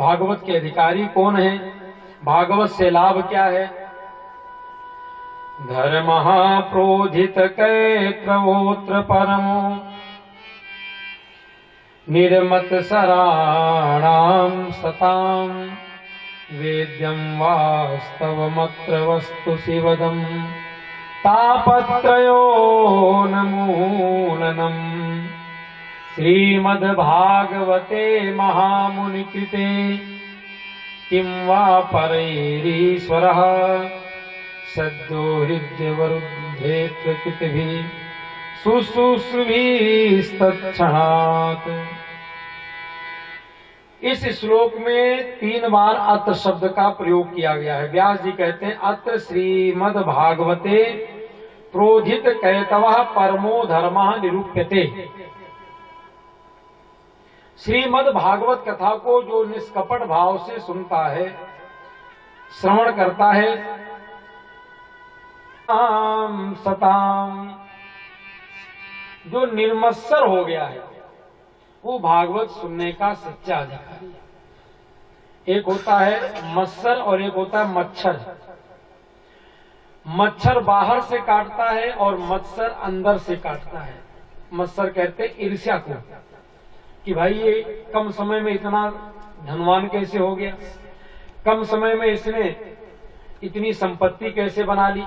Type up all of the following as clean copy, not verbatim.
भागवत के अधिकारी कौन है, भागवत से लाभ क्या है। धर्मः प्रोधित कैत्रवोत्र परमो निर्मत सराणां सतां वेद्यं वास्तवमत्र वस्तु शिवदम् तापत्रयोन्मूलनम् श्रीमद्भागवते महामुनिकृते किं वा परैरीश्वरः सद्यो हृद्यवरुद्धेऽत्र कृतिभिः शुश्रूषुभिस्तत्क्षणात्। इस श्लोक में 3 बार अत्र शब्द का प्रयोग किया गया है। व्यास जी कहते हैं अत्र श्रीमद् भागवते प्रोधित कैतवः परमो धर्मः निरूप्यते। श्रीमद् भागवत कथा को जो निष्कपट भाव से सुनता है, श्रवण करता है, सताम जो निर्मत्सर हो गया है वो भागवत सुनने का सच्चा अधिकारी है। एक होता है मत्सर और एक होता है मच्छर। मच्छर बाहर से काटता है और मत्सर अंदर से काटता है। मत्सर कहते हैं ईर्ष्या को कि भाई ये कम समय में इतना धनवान कैसे हो गया, कम समय में इसने इतनी संपत्ति कैसे बना ली,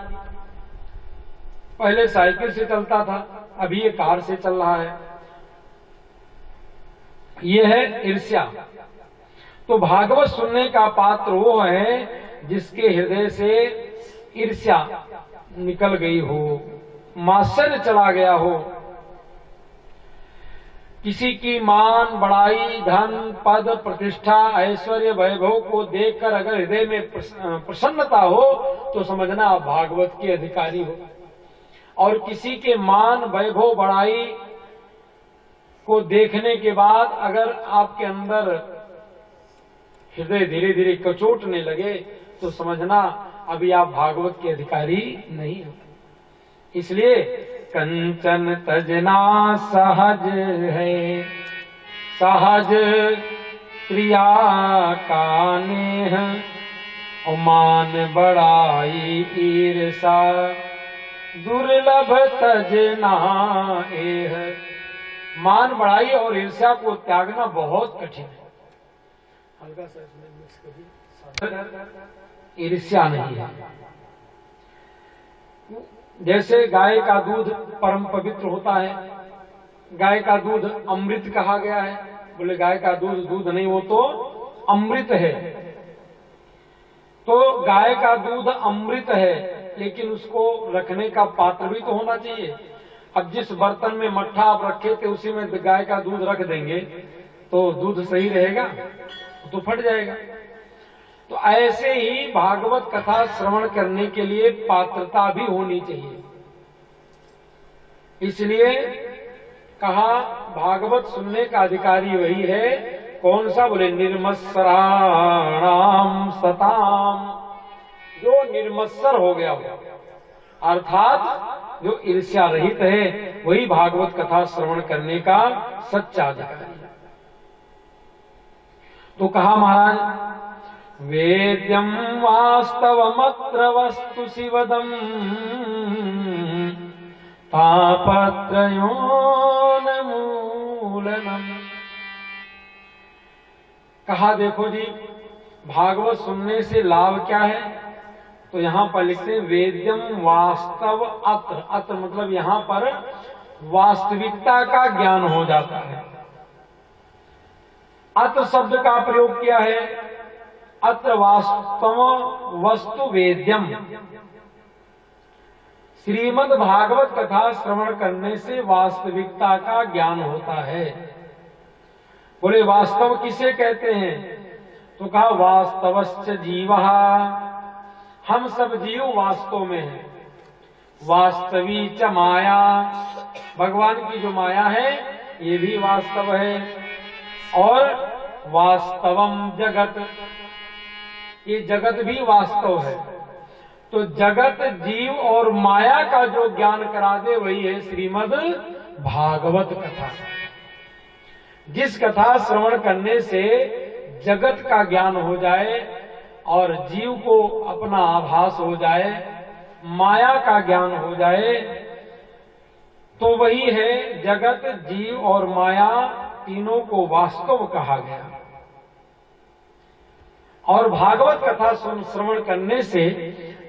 पहले साइकिल से चलता था अभी ये कार से चल रहा है। ये है ईर्ष्या। तो भागवत सुनने का पात्र वो है जिसके हृदय से ईर्ष्या निकल गई हो, मात्सर्य चला गया हो, किसी की मान बढ़ाई धन पद प्रतिष्ठा ऐश्वर्य वैभव को देखकर अगर हृदय में प्रसन्नता हो तो समझना आप भागवत के अधिकारी हो। और किसी के मान वैभव बढ़ाई को देखने के बाद अगर आपके अंदर हृदय धीरे धीरे कचोटने लगे तो समझना अभी आप भागवत के अधिकारी नहीं हो। इसलिए कंचन तजना सहज है, सहज क्रिया का नेह, और मान बढ़ाई ईर्षा दुर्लभ तजना एह। मान बढ़ाई और ईर्ष्या को त्यागना बहुत कठिन है। हल्का सा इसमें मिक्स करिए। ईर्ष्या नहीं है। जैसे गाय का दूध परम पवित्र होता है, गाय का दूध अमृत कहा गया है। बोले गाय का दूध दूध नहीं, वो तो अमृत है। तो गाय का दूध अमृत है, लेकिन उसको रखने का पात्र भी तो होना चाहिए। अब जिस बर्तन में मट्ठा आप रखे थे उसी में गाय का दूध रख देंगे तो दूध सही रहेगा? तो फट जाएगा। तो ऐसे ही भागवत कथा श्रवण करने के लिए पात्रता भी होनी चाहिए। इसलिए कहा भागवत सुनने का अधिकारी वही है। कौन सा? बोले निर्मत्सराणाम सताम, जो निर्मत्सर हो गया हो, अर्थात जो ईर्ष्या रहित है, वही भागवत कथा श्रवण करने का सच्चा अधिकारी है। तो कहा महाराज वेद्यम वास्तवमत्र वस्तु शिवदम तापत्रयोन्मूलनम्। कहा देखो जी भागवत सुनने से लाभ क्या है? तो यहां पर लिखते वेद्यम वास्तव अत्र। अत्र मतलब यहां पर वास्तविकता का ज्ञान हो जाता है। अत्र शब्द का प्रयोग किया है। अत्र वास्तव वस्तु वेद्यम। श्रीमद् भागवत कथा श्रवण करने से वास्तविकता का ज्ञान होता है। बोले वास्तव किसे कहते हैं? तो कहा वास्तवश्च जीवः, हम सब जीव वास्तव में हैं। वास्तवी च माया, भगवान की जो माया है ये भी वास्तव है। और वास्तवम जगत, ये जगत भी वास्तव है। तो जगत जीव और माया का जो ज्ञान करा दे वही है श्रीमद् भागवत कथा। जिस कथा श्रवण करने से जगत का ज्ञान हो जाए और जीव को अपना आभास हो जाए, माया का ज्ञान हो जाए, तो वही है जगत, जीव और माया तीनों को वास्तव कहा गया। और भागवत कथा श्रवण करने से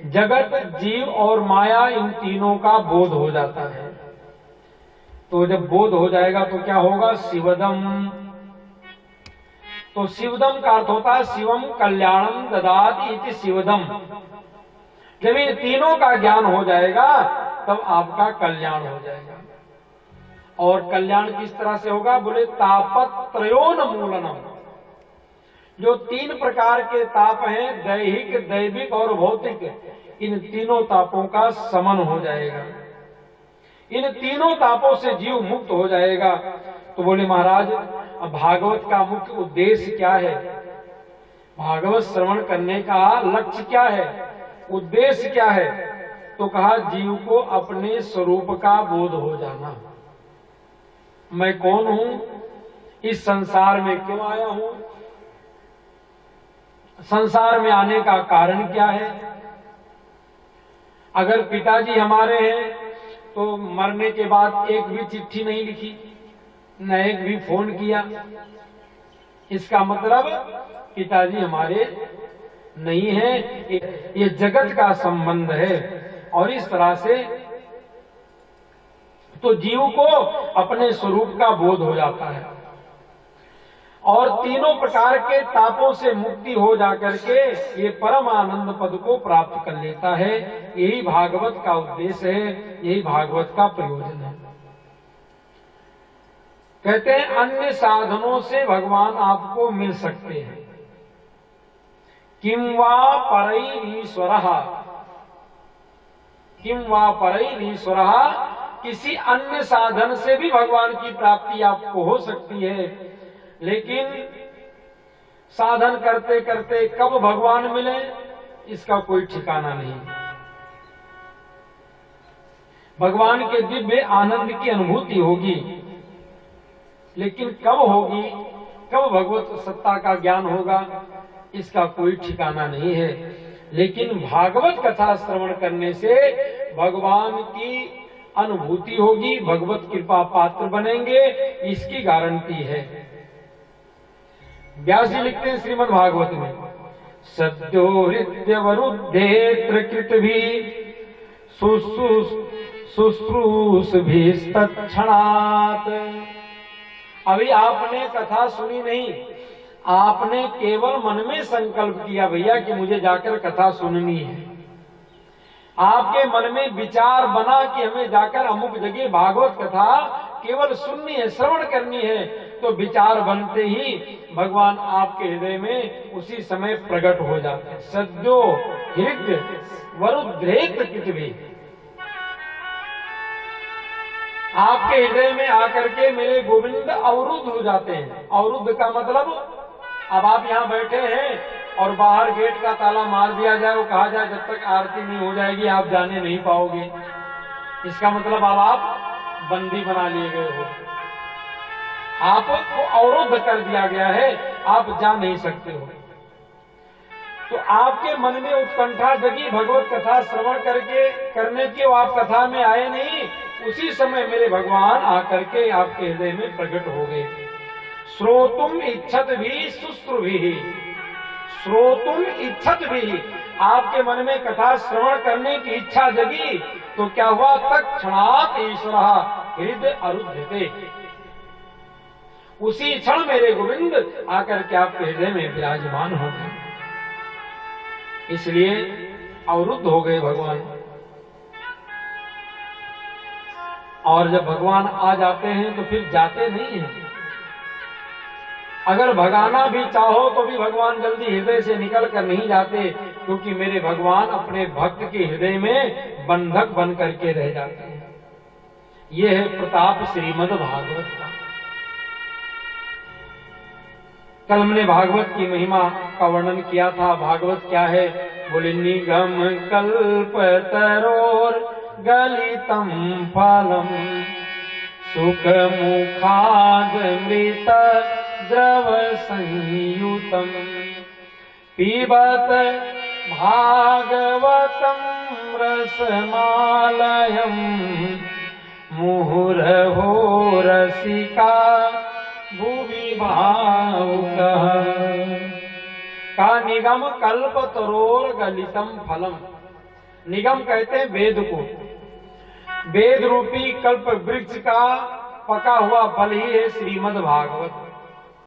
जगत, जीव और माया इन तीनों का बोध हो जाता है। तो जब बोध हो जाएगा तो क्या होगा? शिवदम। तो शिवदम का अर्थ होता है शिवम कल्याणम ददाति इति शिवदम। जब इन तीनों का ज्ञान हो जाएगा तब आपका कल्याण हो जाएगा। और कल्याण किस तरह से होगा? बोले तापत्रयोन्मूलनम। जो तीन प्रकार के ताप हैं, दैहिक, दैविक और भौतिक, इन तीनों तापों का समन हो जाएगा। इन तीनों तापों से जीव मुक्त हो जाएगा। तो बोले महाराज, भागवत का मुख्य उद्देश्य क्या है? भागवत श्रवण करने का लक्ष्य क्या है, उद्देश्य क्या है? तो कहा जीव को अपने स्वरूप का बोध हो जाना। मैं कौन हूं, इस संसार में क्यों आया हूं, संसार में आने का कारण क्या है। अगर पिताजी हमारे हैं तो मरने के बाद एक भी चिट्ठी नहीं लिखी, न एक भी फोन किया, इसका मतलब पिताजी हमारे नहीं है, ये जगत का संबंध है। और इस तरह से तो जीव को अपने स्वरूप का बोध हो जाता है और तीनों प्रकार के तापों से मुक्ति हो जाकर के ये परम आनंद पद को प्राप्त कर लेता है। यही भागवत का उद्देश्य है, यही भागवत का प्रयोजन है। कहते हैं अन्य साधनों से भगवान आपको मिल सकते हैं। किम वा परैरीश्वरः, किम वा परैरीश्वरः, किसी अन्य साधन से भी भगवान की प्राप्ति आपको हो सकती है। लेकिन साधन करते करते कब भगवान मिले इसका कोई ठिकाना नहीं। भगवान के दिव्य आनंद की अनुभूति होगी, लेकिन कब होगी, कब भगवत सत्ता का ज्ञान होगा, इसका कोई ठिकाना नहीं है। लेकिन भागवत कथा श्रवण करने से भगवान की अनुभूति होगी, भगवत कृपा पात्र बनेंगे, इसकी गारंटी है। व्यास जी लिखते हैं श्रीमद् भागवत में, सद्यो हृदयवरुद्धे कृत भी शुश्रूष भी तत्क्षणात्। अभी आपने कथा सुनी नहीं, आपने केवल मन में संकल्प किया भैया कि मुझे जाकर कथा सुननी है। आपके मन में विचार बना कि हमें जाकर अमुक जगह भागवत कथा केवल सुननी है, श्रवण करनी है। तो विचार बनते ही भगवान आपके हृदय में उसी समय प्रकट हो जाते हैं। सद्यो हृदय वरुद्धेत कित भी, आपके हृदय में आकर के मेरे गोविंद अवरुद्ध हो जाते हैं। अवरुद्ध का मतलब, अब आप यहाँ बैठे हैं और बाहर गेट का ताला मार दिया जाए, वो कहा जाए जब तक आरती नहीं हो जाएगी आप जाने नहीं पाओगे। इसका मतलब अब आप बंदी बना लिए गए हो, आपको अवरुद्ध कर दिया गया है, आप जा नहीं सकते हो। तो आपके मन में उत्कंठा जगी भगवत कथा श्रवण करने की, आप कथा में आए नहीं, उसी समय मेरे भगवान आकर के आपके हृदय में प्रकट हो गए। श्रोतुम इच्छत भी शुश्रु भी, श्रोतुम इच्छत भी, आपके मन में कथा श्रवण करने की इच्छा जगी तो क्या हुआ? तत्क्षणात् ईश्वरः हृदय अरुद्धते, उसी क्षण मेरे गोविंद आकर के आपके हृदय में विराजमान हो गए। इसलिए अवरुद्ध हो गए भगवान। और जब भगवान आ जाते हैं तो फिर जाते नहीं हैं। अगर भगाना भी चाहो तो भी भगवान जल्दी हृदय से निकल कर नहीं जाते, क्योंकि मेरे भगवान अपने भक्त के हृदय में बंधक बन करके रह जाते हैं। यह है प्रताप श्रीमद् भागवत का। कल हमने भागवत की महिमा का वर्णन किया था। भागवत क्या है? बोले निगम कल्पतरोर गलितम फलम सुख मुखाद मृत द्रव संयुतम पीबत भागवतम रसमालयम मुहुरहो रसिका भुवि भावुकः। का निगम कल्प तरोर गलितम फलम। निगम कहते हैं वेद को। वेद रूपी कल्प वृक्ष का पका हुआ फल ही है श्रीमद् भागवत।